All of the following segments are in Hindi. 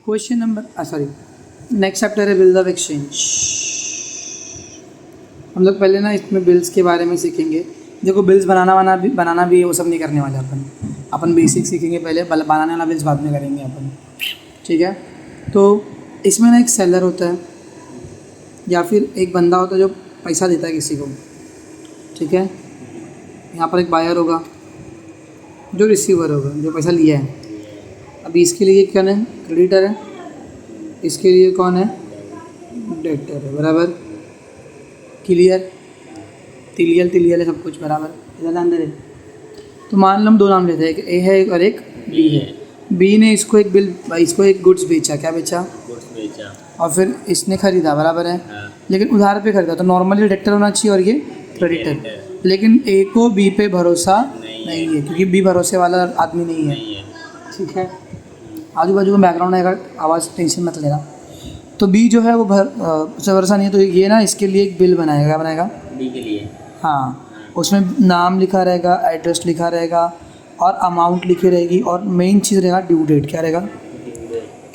Question number sorry next chapter है बिल्स ऑफ एक्सचेंज। हम लोग पहले ना इसमें बिल्स के बारे में सीखेंगे। देखो बिल्स बनाना भी वो सब नहीं करने वाले अपन बेसिक सीखेंगे पहले, बनाने वाला बिल्स बाद में करेंगे अपन, ठीक है। तो इसमें ना एक सेलर होता है या फिर एक बंदा होता है जो पैसा देता है किसी को, ठीक है। यहाँ पर एक बायर होगा जो रिसीवर होगा, जो पैसा लिया है। अभी इसके लिए कौन है? क्रेडिटर है। इसके लिए कौन है? डेटर है, बराबर। क्लियर? तिलियल है सब कुछ बराबर, ज़्यादा अंदर है। तो मान लो हम दो नाम लेते हैं, एक ए है और एक बी है। बी ने इसको एक गुड्स बेचा। क्या बेचा? गुड्स बेचा। और फिर इसने खरीदा, बराबर है। हाँ। लेकिन उधार पे खरीदा, तो नॉर्मली डेटर होना चाहिए और ये क्रेडिटर। लेकिन ए को बी पे भरोसा नहीं है क्योंकि बी भरोसे वाला आदमी नहीं है, ठीक है। आजू बाजू में बैकग्राउंड आएगा, आवाज़ टेंशन मत लेना। तो बी जो है वो उसे भरोसा नहीं है, तो ये ना इसके लिए एक बिल बनाएगा। क्या बनाएगा? बी के लिए। हाँ, उसमें नाम लिखा रहेगा, एड्रेस लिखा रहेगा और अमाउंट लिखी रहेगी, और मेन चीज़ रहेगा ड्यू डेट। क्या रहेगा?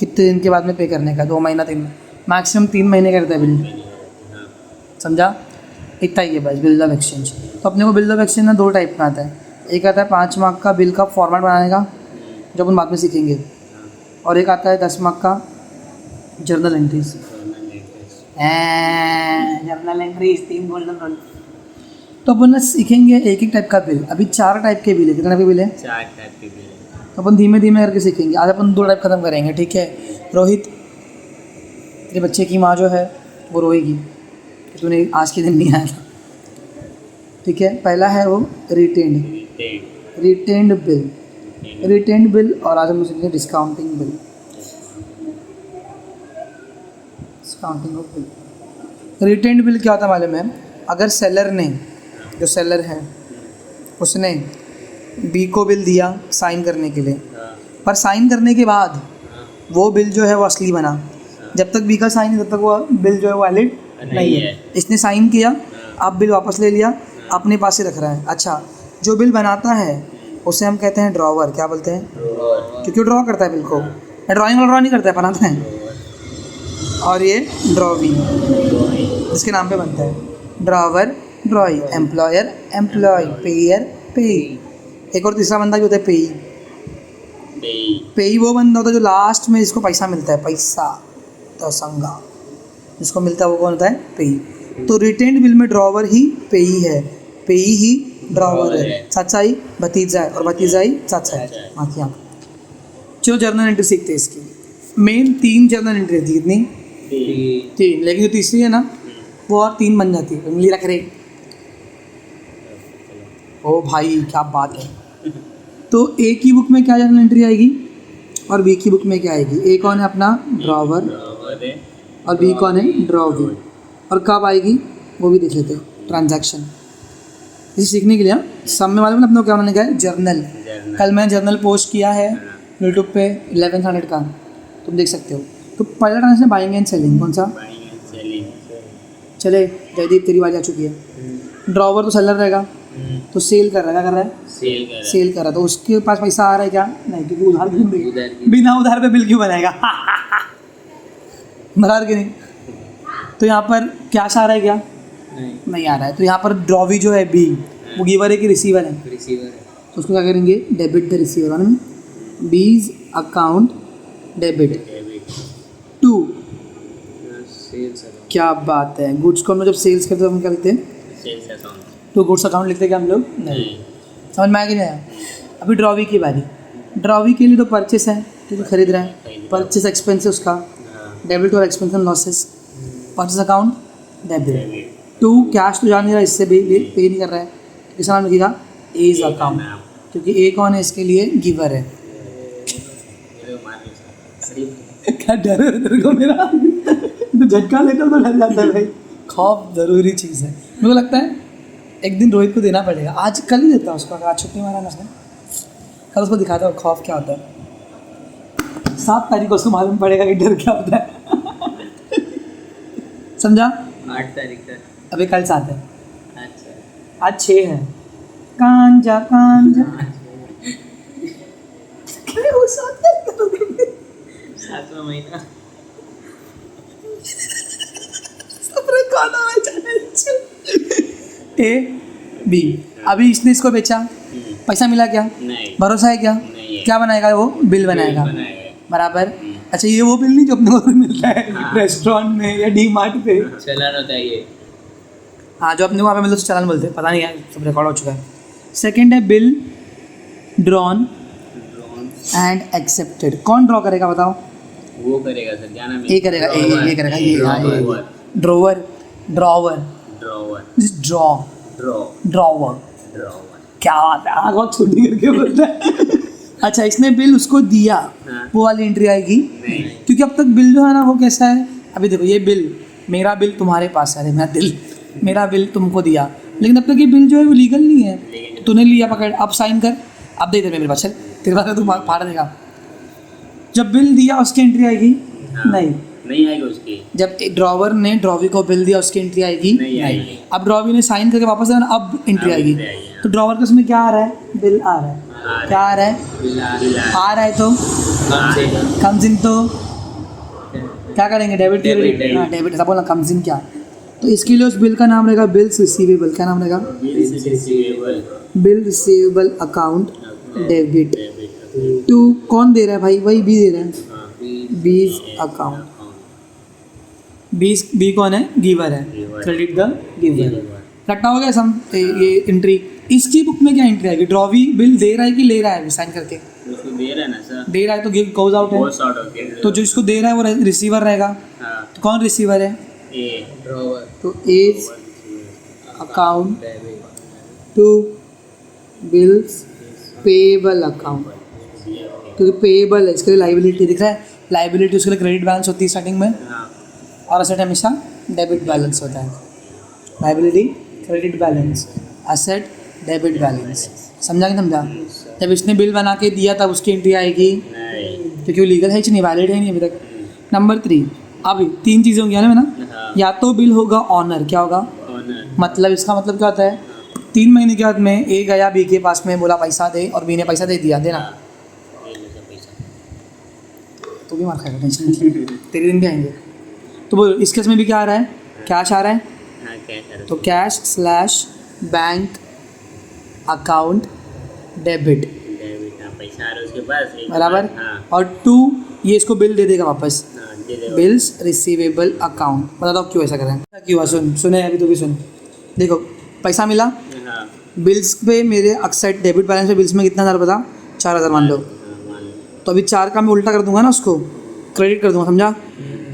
कितने दिन के बाद में पे करने का, 2 महीना 3 मैक्सिमम 3 महीने करता है बिल, समझा? इतना ही है बस बिल ऑफ एक्सचेंज। तो अपने को बिल ऑफ एक्सचेंज ना 2 टाइप का आता है। एक आता है 5 मार्क का बिल का फॉर्मेट बनाने का, जो अपन बाद में सीखेंगे, और एक आता है 10 मार्क का journal entries. Journal entries 3 golden rule. तो अपन ना सीखेंगे एक एक टाइप का बिल। अभी 4 टाइप के बिल है। कितने टाइप के बिल है? 4 टाइप के बिल है। तो अपन धीमे धीमे करके सीखेंगे। आज अपन 2 टाइप खत्म करेंगे, ठीक है। रोहित, तेरे बच्चे की माँ जो है वो रोएगी कि तूने आज के दिन नहीं आया था, ठीक है। पहला है वो रिटेन्ड बिल, और आज हम सीखेंगे डिस्काउंटिंग बिल। रिटेन्ड बिल क्या होता है मालूम है? अगर सेलर ने, जो सेलर है उसने बी को बिल दिया साइन करने के लिए, पर साइन करने के बाद वो बिल जो है वो असली बना। जब तक बी का साइन है तब तक वो बिल जो है वो वैलिड नहीं है। इसने साइन किया, अब बिल वापस ले लिया, अपने पास ही रख रहा है। अच्छा, जो बिल बनाता है उसे हम कहते हैं ड्रॉवर। क्या बोलते हैं? क्योंकि ड्रॉ करता है बिल को, ड्राइंग वाला ड्रॉ नहीं करता है, बनाता है। और ये ड्रॉवी, इसके नाम पे बनता है। Drawer, drawee, employer, employee, payer, payee. एक और तीसरा बंदा भी होता है पेई। पेई वो बंदा होता है जो लास्ट में जिसको पैसा मिलता है, पैसा तो संगा जिसको मिलता है वो कौन होता है? पेई। तो रिटेन्ड बिल में ड्रॉवर ही पेई है, पेई ही ड्रॉवर है। सच्चाई भतीजा है और भतीजाई चाचा है। हाँ, जो जर्नल एंट्री सीखते हैं इसकी मेन 3 जर्नल एंट्री थी। कितनी? 3। लेकिन जो तीसरी है ना वो और 3 बन जाती है। उंगली रख रहे, ओ भाई क्या बात है। तो ए की बुक में क्या जर्नल एंट्री आएगी और बी की बुक में क्या आएगी? ए कौन है? अपना ड्रॉवर, और बी कौन है? ड्रॉवी। और कब आएगी वो भी देख लेते हैं। ट्रांजैक्शन इसे सीखने के लिए सब में मालूम है अपने को क्या बनाने का है? जर्नल। कल मैंने जर्नल पोस्ट किया है यूट्यूब पे 1100 का, तुम देख सकते हो। तो पहला ट्रांजेक्शन बाइंग एंड सेलिंग। कौन सा? चले जयदीप, तेरी बात आ चुकी है। ड्रॉवर तो सेलर रहेगा, तो सेल कर रहा है। क्या कर रहा है? सेल कर रहा है। तो उसके पास पैसा आ रहा है क्या? नहीं, क्योंकि उधार क्यों? बिना उधार पे बिल क्यों बनाएगा? बराबर कि नहीं? तो यहाँ पर कैश आ रहा है क्या? नहीं आ रहा है। तो यहाँ पर ड्रॉवी जो है बी, वो गिवर है कि रिसीवर है? रिसीवर है। तो उसको क्या करेंगे? डेबिट द रिसीवर में बीज अकाउंट डेबिट टू। क्या बात है। गुड्स को हम लोग जब सेल्स करते हैं तो हम क्या लिखते हैं? Sales account. तो गुड्स अकाउंट लिखते हैं क्या हम लोग? नहीं। समझ में आया कि नहीं आया? अभी ड्रॉवी की बारी। ड्रॉवी के लिए तो परचेस है, क्योंकि खरीद रहा है। परचेस एक्सपेंस है उसका, डेबिट और expense and losses. Purchase account debit to. Cash तो जान नहीं रहा, इससे भी पे नहीं कर रहा है। किस नाम लिखेगा? एज अकाउंट, क्योंकि ए कौन है इसके लिए? गिवर है। क्या डर है तेरे को मेरा? तो झटका लेकर तो डर जाता है भाई। खौफ ज़रूरी चीज़ है। मेरे को लगता है एक दिन रोहित को देना पड़ेगा। आज कल ही देता हूँ उसको, आज छुट्टी मारा ना उसने, कल उसको दिखाता हूँ खौफ क्या होता है। 7 तारीख को उसको मालूम पड़ेगा कि डर क्या होता है। समझा? 8 तारीख तक। अभी कल 7 है। अच्छा, आज 6 है। कांजा 7वां महीना ए बी, अभी इसने इसको बेचा, पैसा मिला क्या? नहीं भरोसा है क्या? नहीं है। क्या बनाएगा वो? बिल बनाएगा, बनाएगा। बराबर। अच्छा, ये वो बिल नहीं जो अपने को मिलता है रेस्टोरेंट में या डी मार्ट पे। चलाना चाहिए। हाँ, जो अपने को वहाँ पे मिलता है उसको चालान बोलते हैं, पता नहीं है, सब रिकॉर्ड हो चुका है। सेकंड है बिल ड्रॉन एंड एक्सेप्टेड। कौन ड्रॉ करेगा बताओ? वो करेगा सर, क्या नाम है? ए करेगा, ए करेगा, ये drawer drawer, drawer, drawer draw, draw drawer. Drawer. क्या बात है, आग बहुत छोटी करके बोलता है। अच्छा, इसने बिल उसको दिया, हाँ। वो वाली एंट्री आएगी नहीं। क्योंकि अब तक बिल जो है ना वो कैसा है, अभी देखो ये बिल, मेरा बिल तुम्हारे पास है, मेरा दिल, मेरा बिल तुमको दिया, लेकिन अब तक ये बिल जो है वो लीगल नहीं है। तूने लिया, पकड़, अब साइन कर, अब दे दे मेरे पास, चल तेरे पास तू फाड़ देगा। जब बिल दिया उसकी एंट्री आएगी? हाँ। नहीं आएगी उसकी। जब ड्रॉवर ने ड्रॉवी को बिल दिया उसकी एंट्री आएगी? नहीं आएगी। अब ड्रॉवी ने साइन करके वापस आना, अब एंट्री अब आएगी। entry आएगी, हाँ। तो ड्रॉवर के उसमें क्या आ रहा है? बिल आ रहा है। क्या आ रहा है? आ रहा है तो कम्स इन, तो क्या करेंगे? Debit debit, credit. हाँ, डेबिट। ऐसा बोलना, कम्स इन क्या? तो इसके लिए उस बिल का नाम रहेगा बिल्स रिसीवेबल। क्या नाम रहेगा? Bill receivable account debit. To कौन दे रहा है भाई? वही बी दे रहा है, बीज अकाउंट। बी कौन है? गिवर है, क्रेडिट द गिवर। रट्टा हो गया सम, ये एंट्री। इसकी बुक में क्या एंट्री आएगी? ड्रॉवी बिल दे रहा है कि ले रहा है साइन करके? उसको दे रहा है ना सर, दे रहा है तो गिव गोज आउट है, तो जो इसको दे रहा है वो रिसीवर रहेगा। हाँ। तो कौन रिसीवर है? ए ड्रॉवर तो as account to bills payable account, क्योंकि पेएबल है, इसके लिए लाइबिलिटी दिख रहा है। लाइबिलिटी उसके लिए क्रेडिट बैलेंस होती है स्टार्टिंग में, हाँ। और असेट हमेशा डेबिट बैलेंस होता है। Liability credit balance, asset debit balance. समझा कि समझा? जब इसने बिल बना के दिया तब उसकी एंट्री आएगी, नहीं। तो क्यों लीगल है, नहीं वैलिड है नहीं अभी तक। नंबर 3, अभी 3 चीज़ें होंगी ना, हाँ। या तो बिल होगा ऑनर। क्या होगा? ऑनर। मतलब इसका मतलब क्या होता है? 3 महीने के बाद में ए गया बी के पास में, बोला पैसा दे, और बी ने पैसा दे दिया, देना। ये लो सर पैसा। तो भी मार खाएगा, टेंशन नहीं, तेरे दिन भी आएंगे। तो बोलो इस केस में भी क्या आ रहा है? कैश आ रहा है, हाँ कैश। तो cash slash bank account debit, debit, हाँ पैसा आ रहा है उसके पास, बराबर। हाँ। और 2 ये इसको बिल दे देगा वापस, हाँ, दे देगा। Bills receivable account. बता दो क्यों ऐसा करें? क्यों हुआ? सुने अभी तो भी सुन। देखो पैसा मिला, हाँ। बिल्स पे मेरे अक्सेट डेबिट बैलेंस पे बिल्स में कितना हज़ार पता? 4,000 मान लो। हाँ, मान लो। तो अभी 4 का मैं उल्टा कर दूंगा ना, उसको क्रेडिट कर दूंगा, समझा?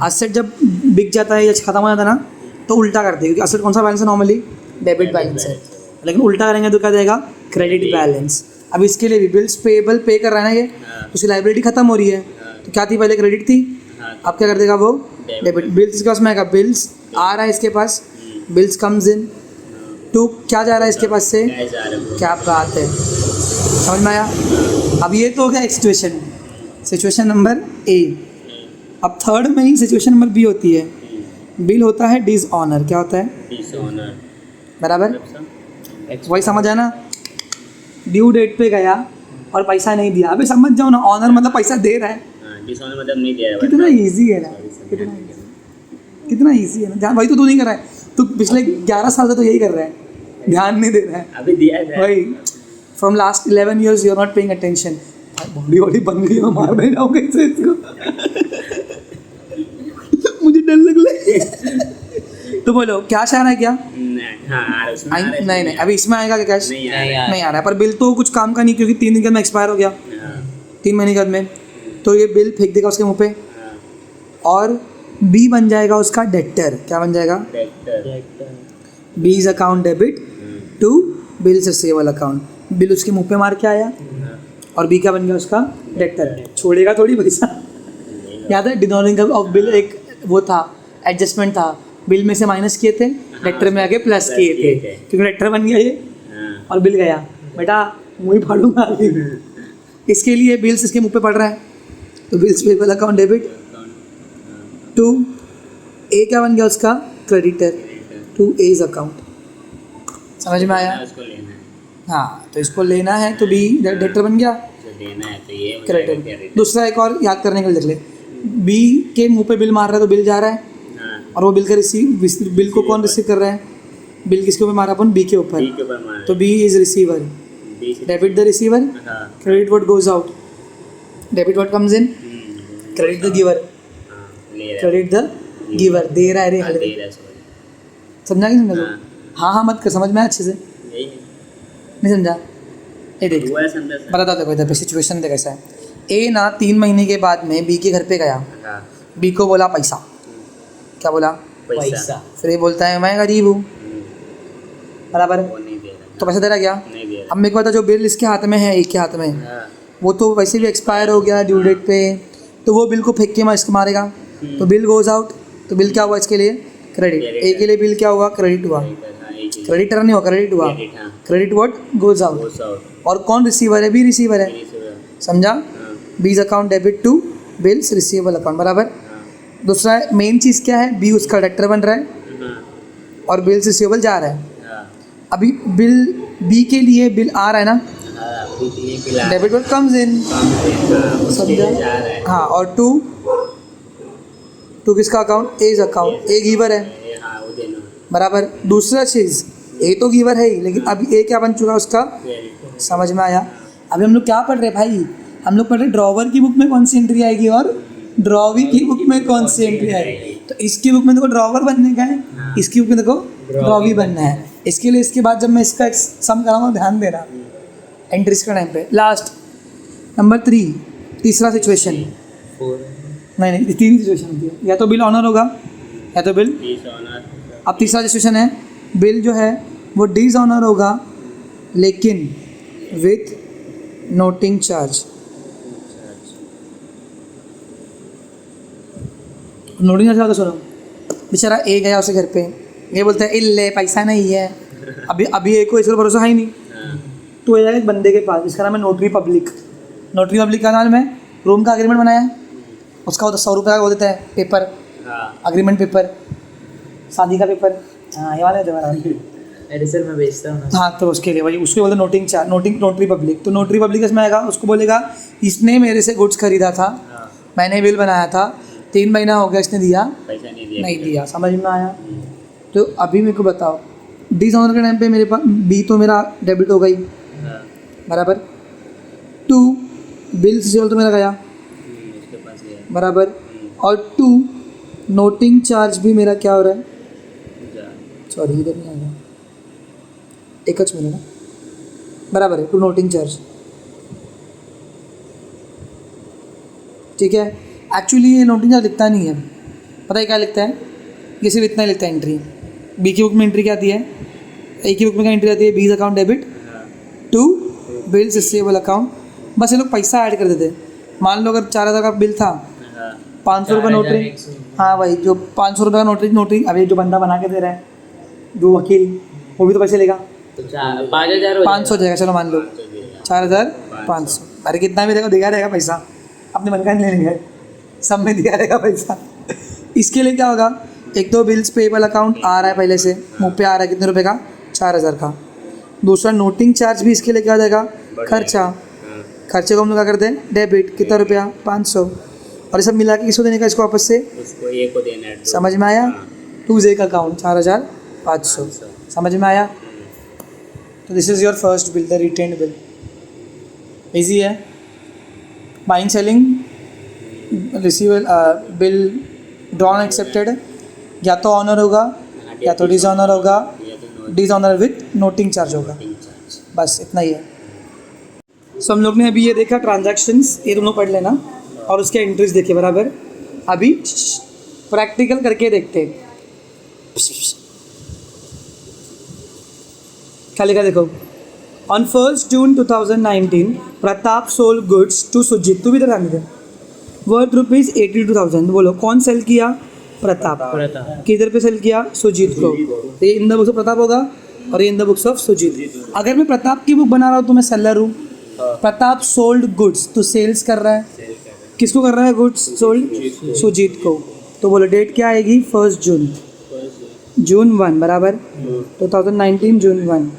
असेट जब बिक जाता है या खत्म हो जाता है ना, तो उल्टा करते हैं, क्योंकि असेट कौन सा बैलेंस है? नॉर्मली डेबिट बैलेंस है, लेकिन उल्टा करेंगे तो क्या देगा? Credit balance. अब इसके लिए भी बिल्स पेएबल पे कर रहा है ना ये, हाँ। उसकी लाइबिलिटी खत्म हो रही है, तो क्या थी पहले? क्रेडिट थी, हाँ। अब क्या कर देगा वो? डेबिट। बिल्स इसके पास में आएगा, बिल्स आ रहा है इसके पास, बिल्स कम्स इन टू, क्या जा रहा है इसके पास से? कैश आ रहा है। क्या बात है, समझ में आया? अब ये तो हो गया एक सिचुएशन, सिचुएशन नंबर ए। अब थर्ड में ही सिचुएशन नंबर बी होती है। बिल होता है डिसऑनर। क्या होता है? डिसऑनर। बराबर, वही समझ आया ना? ड्यू डेट पे गया और पैसा नहीं दिया, अबे समझ जाओ ना, ऑनर मतलब पैसा दे रहा है। हाँ, डिसऑनर मतलब नहीं दिया है। कितना इजी है ना, कितना इजी है ना। ध्यान, वही तो तू नहीं कर रहा है, तू पिछले 11 साल से तो यही कर रहा है, ध्यान नहीं दे रहा है। अभी दिया है वही from last 11 years you are not paying attention. Body body बन गई, मैं मार नहीं जाऊँ कैसे इसको। मुझे डर लग रहा। तो बोलो कैश आ रहा है क्या? नहीं। हाँ, आ रहा है उसमें, आ रहा है नहीं नहीं, अभी इसमें आएगा क्या कैश? नहीं आ रहा है। नहीं आ रहा है, पर बिल तो कुछ काम का नहीं, क्योंकि 3 दिन के बाद में एक्सपायर हो गया, हाँ, 3 महीने के बाद में, तो ये बिल फेंक देगा उसके मुंह पे, हाँ। और बी बन जाएगा उसका डेक्टर। क्या बन जाएगा? Debtor. B's account debit to bills receivable account. Bill उसके मुंह पे मार के आया, और बी क्या बन गया उसका? डेक्टर। छोड़ेगा थोड़ी पैसा। याद है डिनोमिनेटर ऑफ बिल एक वो था, एडजस्टमेंट था, बिल में से माइनस किए थे, डेक्टर में आके प्लस किए थे, क्योंकि डेक्टर बन गया ये हाँ। और बिल गया। बेटा मुँह ही फाड़ूंगा अभी। इसके लिए बिल्स इसके मुंह पे पड़ रहा है, तो bills payable account debit to a क्या बन गया उसका? Creditor to A's account. समझ में आया? उसको लेना है, हाँ, तो इसको लेना है तो बी डेक्टर बन गया, उसे देना है तो ये क्रेडिटर। दूसरा एक और याद करने के लिए देख ले, बी के मुंह पे बिल मार रहा है तो बिल जा रहा है, हाँ और वो बिल का बिल को कौन रिसीव कर रहा है? बिल किसके ऊपर मारा अपन? बी के ऊपर। बी के ऊपर मार तो बी इज रिसीवर, बी से डेबिट द रिसीवर, हाँ credit what goes out, debit what comes in, credit the giver, हाँ ले रहा क्रेडिट द गिवर, दे रहा है रे है, हरे। दे रहा है समझ समझा कि समझा? हाँ। हाँ हाँ मत कर, समझ में आया अच्छे से? यही है नहीं समझा? ये देख, हुआ है समझा सर बताता देखो इधर पे सिचुएशन देख कैसा है। ए ना 3 महीने के बाद में बी के घर पे गया, हाँ बी को बोला पैसा, क्या बोला? पैसा फिर ये बोलता है मैं गरीब हूँ, बराबर। वो नहीं दे रहा तो पैसा दे रहा क्या? नहीं दे अब मेरे को पता जो बिल इसके हाथ में है, एक के हाथ में, रहा हाँ वो तो वैसे भी एक्सपायर हो गया ड्यू डेट पे, तो वो बिल को फेंक के इसको मारेगा, तो बिल गोज आउट। तो बिल क्या हुआ इसके लिए? क्रेडिट। ए के लिए बिल क्या हुआ? क्रेडिट हुआ। हाँ एक ही क्रेडिट नहीं हुआ, क्रेडिट हुआ। क्रेडिट हाँ credit what goes out. Goes out और कौन रिसीवर है? बी रिसीवर है, फिनिश हुआ समझा? हाँ B's account debit to bills receivable account, बराबर। हाँ दूसरा है मेन चीज़ क्या है? बी उसका डायरेक्टर बन रहा है हाँ और बिल्स रिसीवेबल जा रहा है। हाँ अभी बिल बी के लिए बिल आ रहा है ना, हाँ खुद ये पिला डेबिट व्हाट कम्स इन, उसके लिए समझा? जा रहा है हाँ, और टू किसका अकाउंट? एज अकाउंट, ए गिवर है, ये हाँ वो देना बराबर। दूसरा चीज़, ए तो गिवर है ही, लेकिन अभी ए क्या बन चुका है उसका? क्रेडिट समझ में आया? अभी हम लोग क्या पढ़ रहे हैं भाई? हम लोग पढ़ रहे ड्रॉवर की बुक में कौन सी एंट्री आएगी और ड्रॉवी की बुक में कौन सी एंट्री आएगी। तो इसकी बुक में देखो ड्रॉवर बनने का है, इसकी बुक में देखो ड्रॉवी बनना है। इसके लिए इसके बाद जब मैं इसका सम कराऊंगा ध्यान देना एंट्रीज का टाइम पे। लास्ट नंबर 3, तीसरा सिचुएशन, नहीं तीसरी सिचुएशन होती है, या तो बिल ऑनर होगा या तो बिल। डिस ऑनर अब तीसरा सिचुएशन है, बिल जो है वो डिस ऑनर होगा लेकिन with noting charge. Noting charge होगा, सुनो, बेचारा ए गया उसके घर पे, ये बोलता है इल्ले पैसा नहीं है, अभी ए को इस पर भरोसा है ही नहीं, हाँ तो ये एक बंदे के पास जिसका नाम है नोटरी पब्लिक। नोटरी पब्लिक का नाम है, रूम का एग्रीमेंट बनाया है, उसका वो 100 रुपये का वो देता है पेपर, हाँ अग्रीमेंट पेपर, शादी का पेपर, हाँ ये वाला है तुम्हारा। अरे सर मैं बेचता हूँ ना। हाँ, तो उसके लिए भाई उसको बोलते नोटिंग चार्ज, नोटरी पब्लिक। तो नोटरी पब्लिक इसमें आएगा, उसको बोलेगा इसने मेरे से गुड्स खरीदा था, हाँ मैंने बिल बनाया था, 3 महीना हो गया, इसने दिया पैसा नहीं दिया नहीं दिया, समझ में आया? तो अभी मेरे को बताओ, डिस ऑनर के टाइम पे मेरे पास बी तो मेरा डेबिट हो गई, हाँ बराबर। 2 बिल से तो मेरा गया, उसके पास गया बराबर। और 2 नोटिंग चार्ज भी मेरा क्या हो रहा है? जा सॉरी इधर नहीं आएगा, एक मिनट ना, बराबर है 2 नोटिंग चार्ज, ठीक है। एक्चुअली ये नोटिंग चार्ज लिखता नहीं है, पता है क्या लिखता है? ये सिर्फ इतना ही लिखता है एंट्री। बी की बुक में एंट्री क्या आती है? ए की बुक में क्या एंट्री आती है? B's account debit to bills receivable account, बस ये लोग पैसा ऐड कर देते। मान लो अगर 4000 का बिल था, हाँ 500 रुपये नोटरी, हाँ भाई जो 500 रुपये का नोटरी अभी जो बंदा बना के दे रहा है, जो वकील, वो भी तो पैसे लेगा, तो 5000 500 जाएगा, चलो मान लो 4500, अरे कितना भी देखो दिया रहेगा पैसा, अपने मन का नहीं लेंगे, सब में दिया रहेगा पैसा। इसके लिए क्या होगा? एक तो बिल्स पेबल अकाउंट आ रहा है पहले से, मुँह पे आ रहा है कितने रुपए का? 4000 का। दूसरा नोटिंग चार्ज भी इसके लिए क्या हो जाएगा? खर्चा, खर्चे को हम लोग क्या करते हैं? डेबिट, कितना रुपया? 500, और ये सब मिला के किसको देने का? इसको वापस से, उसको ये को देना है तो समझ में आया? 2 जे का अकाउंट 4500, समझ में आया? तो this is your first bill, the retained bill. Easy है। Buying selling receivable bill drawn accepted, या तो ऑनर होगा या तो डिसऑनर होगा, डिसऑनर विथ नोटिंग चार्ज होगा, बस इतना ही है। सो हम लोग ने अभी ये देखा ट्रांजैक्शंस, ये तुम लोग पढ़ लेना, और उसके एंट्रीज देखे, बराबर। अभी प्रैक्टिकल करके देखते हैं। क्या लिखा देखो, on 1 June 2019 Pratap sold goods to Sujeet, तू भी ध्यान दे, वर्थ ₹82,000। बोलो कौन सेल किया? प्रताप। किधर पे सेल किया? सुजीत को। तो ये in the books of Pratap होगा और ये in the books of Sujeet. अगर मैं प्रताप की बुक बना रहा हूँ तो मैं सेलर हूँ। प्रताप सोल्ड गुड्स, तो सेल्स कर रहा है, किसको कर रहा है? गुड्स सोल्ड, सुजीत को। तो बोलो डेट क्या आएगी? 1 जून, जून 1, बराबर 2019 जून 1।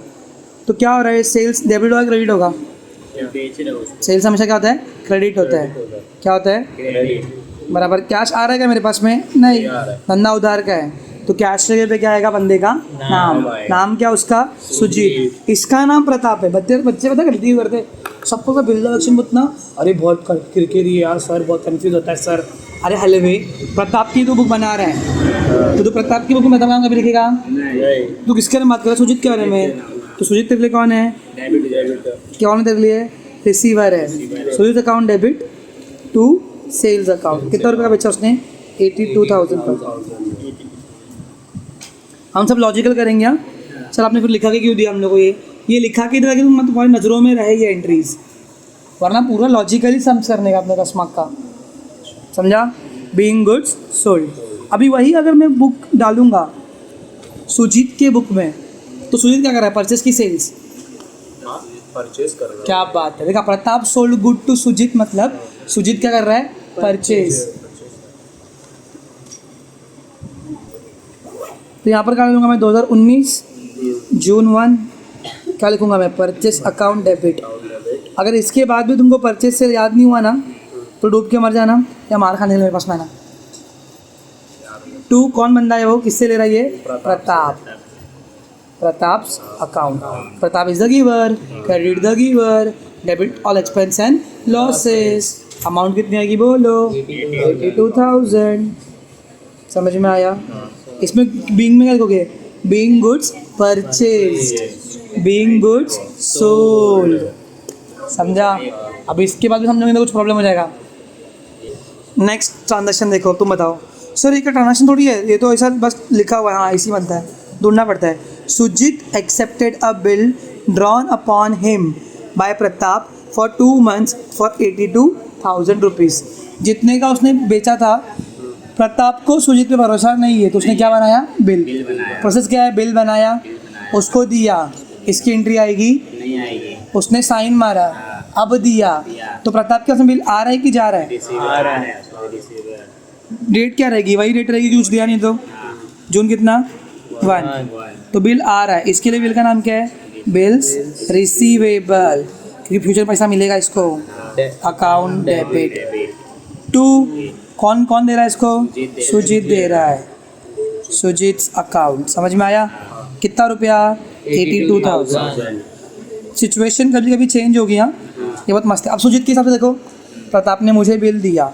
तो क्या हो रहा है? सेल्स डेबिट होगा क्रेडिट होगा? बेच रहे हो उसको सेल्स हमेशा क्या होता है? क्रेडिट होता है। क्या होता है? क्रेडिट बराबर। कैश आ रहा है क्या मेरे पास में? नहीं, धंधा उधार का है। तो कैश लेके पे क्या आएगा? बंदे का नाम। नाम क्या उसका? सुजीत। इसका नाम प्रताप है। बच्चे बच्चे पता गलती करते, सबको का बिल्डर लक्ष्मी उतना, अरे बहुत किरकिरी है यार सर, बहुत कंफ्यूज होता है सर। अरे हले भाई, प्रताप की तो बुक बना रहा है, तो प्रताप की बुक में बताऊंगा कभी लिखेगा? तू किसके बारे में बात कर रहा है? सुजीत के बारे में। तो सुजीत तेरे लिए कौन है? कौन है तेरे लिए? रिसीवर है। Sujeet account debit to sales account. कितना रुपये का बेचा उसने? 82,000 का। हम सब लॉजिकल करेंगे। हाँ सर, आपने फिर लिखा के क्यों दिया हम लोग को? ये लिखा के दिया कि तुम तुम्हारी नज़रों में रहे ये एंट्रीज, वरना पूरा लॉजिकली सम्स करने का अपने कस्मक का, समझा? Being goods sold. अभी वही अगर मैं बुक डालूंगा सुजीत के बुक में, तो सुजीत क्या कर रहा है? परचेस की सेल्स? परचेज कर रहा है। क्या बात है। देखा, Pratap sold good to Sujeet, मतलब सुजीत क्या कर रहा है? परचेज। तो यहाँ पर क्या लिखूंगा मैं? 2019 जून 1 क्या लिखूंगा मैं? Purchase account debit. अगर इसके बाद भी तुमको परचेस से याद नहीं हुआ ना, तो डूब के मर जाना या मार खाने मेरे पास में आना। 2 कौन बंदा है वो? किससे ले रहा है ये? Pratap. Pratap's account. Pratap is the giver, credit the giver, debit all expense and losses. Amount कितनी आएगी बोलो? 82,000। समझ में आया? इसमें बीइंग में क्या लिखोगे? Being goods purchased, being goods sold. समझा? अब इसके बाद भी समझोगे तो कुछ प्रॉब्लम हो जाएगा। नेक्स्ट ट्रांजैक्शन देखो, तुम बताओ सर ये क्या ट्रांजैक्शन थोड़ी है, ये तो ऐसा बस लिखा हुआ है। हाँ ऐसी बनता है, ढूंढना पड़ता है। Sujeet accepted a bill drawn upon him by Pratap for 2 months for 82,000 rupees. जितने का उसने बेचा था, प्रताप को सुजीत पे भरोसा नहीं है, तो उसने क्या बनाया? बिल। प्रोसेस क्या है? बिल बनाया, उसको दिया, इसकी एंट्री आएगी? नहीं आएगी। उसने साइन मारा, अब दिया। तो प्रताप के उसमें बिल आ रहा है कि जा रहा है? आ रहा है। डेट क्या रहेगी? वही डेट रहेगी, कुछ दिया नहीं तो। जून कितना? 1। तो बिल आ रहा है, इसके लिए बिल का नाम क्या है? बिल्स रिसीवेबल, क्योंकि फ्यूचर पैसा मिलेगा इसको। Account debit. 2 कौन कौन दे रहा है इसको? सुजीत दे रहा है। सुजीत अकाउंट। समझ में आया? कितना रुपया? 82,000। सिचुएशन कभी कभी चेंज हो गया, ये बहुत मस्त है। अब सुजीत के हिसाब से देखो, प्रताप ने मुझे बिल दिया,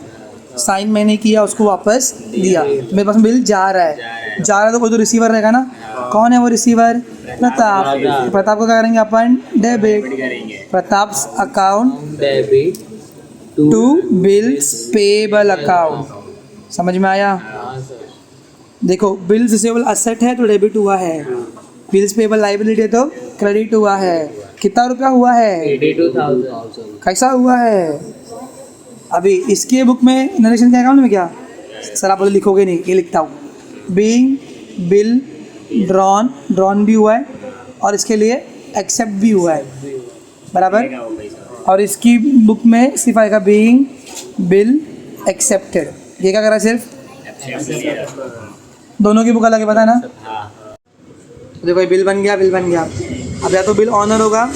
साइन मैंने किया, उसको वापस दिया, तो मेरे पास बिल जा रहा है। जा रहा है तो कोई तो रिसीवर रहेगा ना। कौन है वो रिसीवर? प्रताप। प्रताप को क्या करेंगे अपन? Debit. Pratap's account debit to bills payable account. समझ में आया? देखो, बिल्स रिसीवेबल असेट है तो डेबिट हुआ है, बिल्स पेबल लाइबिलिटी है तो क्रेडिट हुआ है। कितना रुपया हुआ है? 82,000। कैसा हुआ है? अभी इसके बुक में नरेशन क्या अकाउंट में क्या? सर आप बोले लिखोगे नहीं, ये लिखता हूँ। बीइंग बिल ड्रॉन भी हुआ है, और इसके लिए एक्सेप्ट भी हुआ है, बराबर। और इसकी बुक में सिर्फ आएगा बीइंग बिल एक्सेप्टेड। ये क्या कर रहा है? सिर्फ दोनों की बुक अलग है, पता है ना? तो देखो ये बिल बन गया, बिल बन गया। अब या तो बिल ऑनर होगा,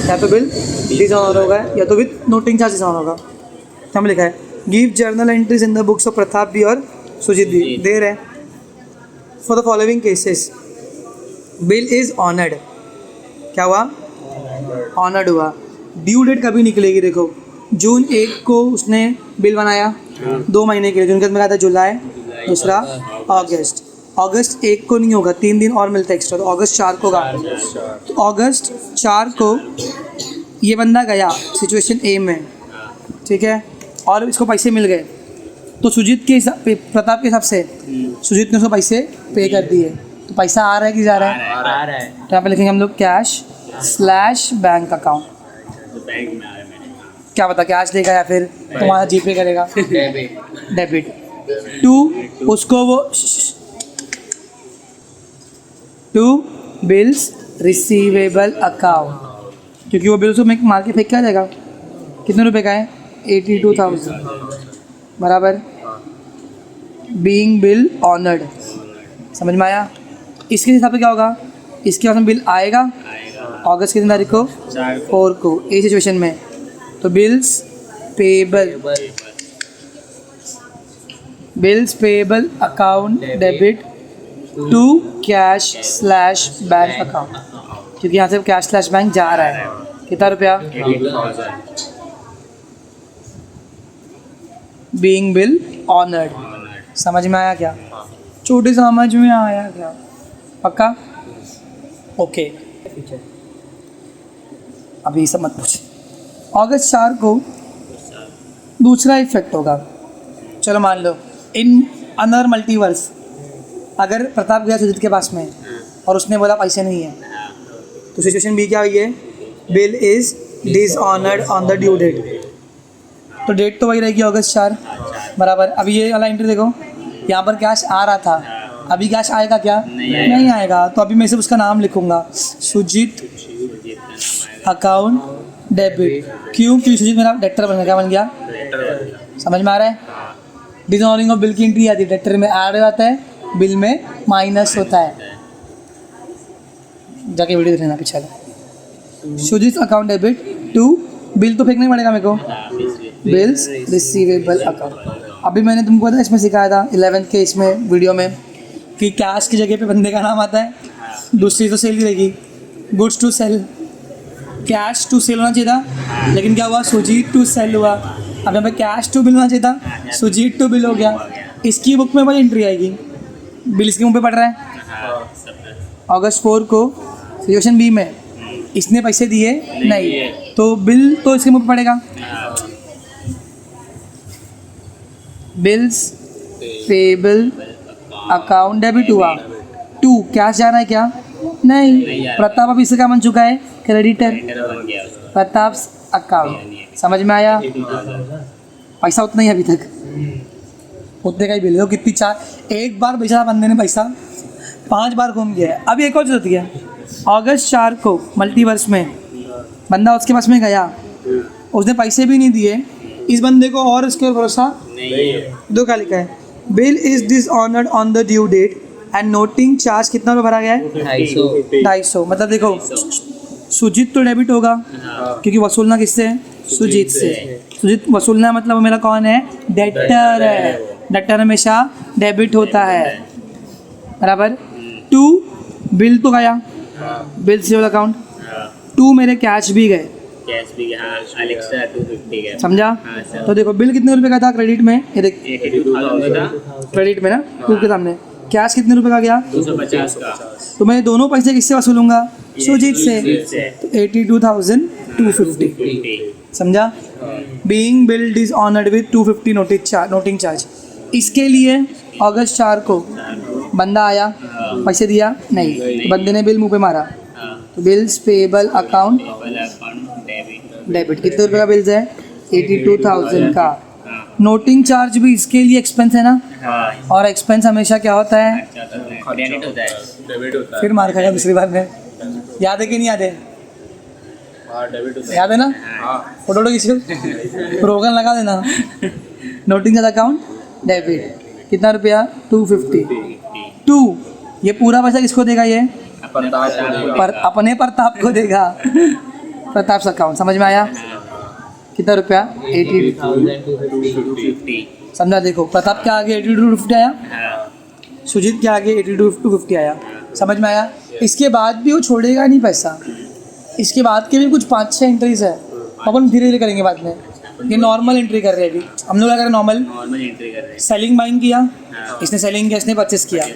या तो बिल डिसऑनर होगा, या तो विथ नोटिंग चार्जेस ऑन होगा। हम लिखा है give journal entries in the books of Pratap भी और सुजीत भी। दे रहे for the following cases. Bill is honoured. क्या हुआ? ऑनर्ड हुआ। ड्यू डेट कभी निकलेगी? देखो, जून 1 को उसने बिल बनाया 2 महीने के लिए। जून के में कहा था जुलाई, दूसरा अगस्त। अगस्त 1 को नहीं होगा, 3 दिन और मिलता है एक्स्ट्रा, तो अगस्त 4 को होगा। तो अगस्त 4 को ये बंदा गया सिचुएशन ए में, ठीक है, और इसको पैसे मिल गए। तो सुजीत के हिसाब, प्रताप के हिसाब से सुजीत ने उसको पैसे पे कर दिए, तो पैसा आ रहा है कि जा रहा है? आ रहा है। तो यहाँ पे लिखेंगे हम लोग cash slash bank account. Bank में आ रहा है मैंने। क्या पता कैश देगा या फिर तुम्हारा जीपे करेगा? डेबिट। डेबिट। 2 उसको वो 2 बिल्स रिसीवेबल अकाउंट, क्योंकि वो बिल उसको मार के फेंक क्या जाएगा? कितने रुपए का है? 82,000, बराबर। Being bill honoured. समझ में आया? इसके हिसाब से क्या होगा? इसके बाद में बिल आएगा अगस्त कितनी तारीख को? 4 को। ये सिचुएशन में तो bills payable bills payable account debit to cash slash bank account, क्योंकि यहाँ से कैश स्लैश बैंक जा रहा है। कितना रुपया? 18,000 बीइंग बिल ऑनर्ड। समझ में आया क्या? छोटे समझ में आया क्या? पक्का? ओके, अभी सब मत पूछ। अगस्त 4 को दूसरा इफेक्ट होगा। चलो मान लो इन अनदर मल्टीवर्स अगर प्रताप गया सुजीत के पास में और उसने बोला पैसे नहीं है, तो सिचुएशन बी क्या हुई है? Bill is dishonoured on the due date. तो डेट तो वही रहेगी अगस्त 4 बराबर। अभी ये वाला एंट्री देखो, यहाँ पर कैश आ रहा था, अभी कैश आएगा क्या? नहीं आएगा। तो अभी मैं सिर्फ उसका नाम लिखूंगा, सुजीत अकाउंट डेबिट। क्यों? क्योंकि सुजीत मेरा डेटर बन गया। क्या बन गया? समझ में आ रहा है? डिसऑनरिंग ऑफ बिल की एंट्री आती है, डेटर में ऐड हो जाता है, बिल में माइनस होता है। जाके वीडियो देख लेना पीछे वाला। Sujeet account debit to bill तो फेंकना ही पड़ेगा मेरे को, बिल्स रिसीवेबल अकाउंट। अभी मैंने तुमको पता इसमें सिखाया था 11th के इसमें वीडियो में कि कैश की जगह पे बंदे का नाम आता है, दूसरी तो सेल ही रहेगी, goods to sale. Cash to sale होना चाहिए था, लेकिन क्या हुआ? सुजीत टू सेल हुआ। अब यहाँ पे कैश टू बिल होना चाहिए था, सुजीत टू बिल हो गया। इसकी बुक में भाई एंट्री आएगी, बिल इसके मुँह पे पड़ रहा है। अगस्त 4 को सिचुएशन बी में इसने पैसे दिए नहीं, तो बिल तो इसके मुँह पे पड़ेगा। बिल्स पेबल अकाउंट डेबिट हुआ, टू कैश जा रहा है क्या? नहीं। प्रताप अब इसका बन चुका है क्रेडिटर, प्रताप अकाउंट। समझ में आया? पैसा उतना ही अभी तक, उतने का ही बिल हो। कितनी चार एक बार बेचा बंदे ने पैसा, 5 बार घूम गया है। अभी एक और चीज़ होती है, अगस्त 4 को मल्टीवर्स में बंदा उसके पास में गया, उसने पैसे भी नहीं दिए, इस बंदे को और इसके भरोसा दो। क्या लिखा है? Bill is dishonoured on the due date and noting charge कितना रुपये भरा गया है? 250। मतलब देखो सुजीत तो डेबिट होगा क्योंकि वसूलना किससे है? सुजीत से। सुजीत वसूलना मतलब मेरा कौन है? डेटर है। डेटर हमेशा डेबिट होता है बराबर। टू बिल तो गया, बिल से अकाउंट। टू मेरे कैश भी गए, कैश भी हाँ, अलेक्सा 250 का समझा? तो देखो बिल कितने रुपए का था क्रेडिट में, ये देख 82,000 का क्रेडिट में ना टू के सामने। कैश कितने रुपए का गया? 250 का। तो मैं दोनों पैसे किससे वसूलूंगा? सुजीत से। तो 82,250 समझा? Being build is honoured with 250 noting charge. इसके लिए अगस्त 4 को बंदा आया, पैसे दिया नहीं, तो बंदे ने बिल मुंह पे मारा, तो बिल्स पेबल अकाउंट डेबिट। कितने रुपए का बिल्स है? 82,000 का। नोटिंग चार्ज भी इसके लिए एक्सपेंस है ना, और एक्सपेंस हमेशा क्या होता है? डेबिट होता है। फिर मार खाएगा दूसरी बार में। याद है कि नहीं याद है? याद है ना? फोटो किसी को रोगन लगा देना। नोटिंग चार्ज अकाउंट डेबिट कितना रुपया? 250। टू ये पूरा पैसा किसको देगा? ये अपने प्रताप को देगा, प्रताप अकाउंट। समझ में आया? कितना रुपया? 82,250। समझा? देखो प्रताप के आगे 82,250 आया, सुजीत के आगे 82,250 आया। समझ में आया? इसके बाद भी वो छोड़ेगा नहीं पैसा, इसके बाद के भी कुछ 5-6 एंट्रीज है, अपन धीरे धीरे करेंगे बाद में। ये नॉर्मल एंट्री कर रहे हैं अभी हम लोग। क्या करें? नॉर्मल एंट्री कर रहे हैं। सेलिंग बाइंग किया, इसने सेलिंग किया, इसने परचेस किया,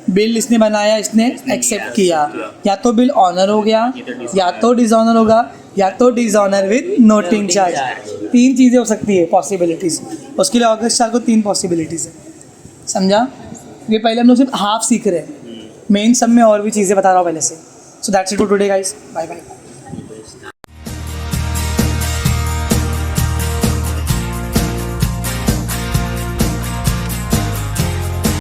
बिल इसने बनाया, इसने एक्सेप्ट किया। या तो बिल ऑनर हो गया, या तो डिसऑनर होगा, या तो डिसऑनर विद नोटिंग चार्ज। 3 चीज़ें हो सकती है पॉसिबिलिटीज़। उसके लिए अगस्त 4 को 3 पॉसिबिलिटीज़ है। समझा? ये पहले हम लोग सिर्फ हाफ सीख रहे हैं, मेन सब में और भी चीज़ें बता रहा हूँ पहले से। So that's it for today guys, bye bye.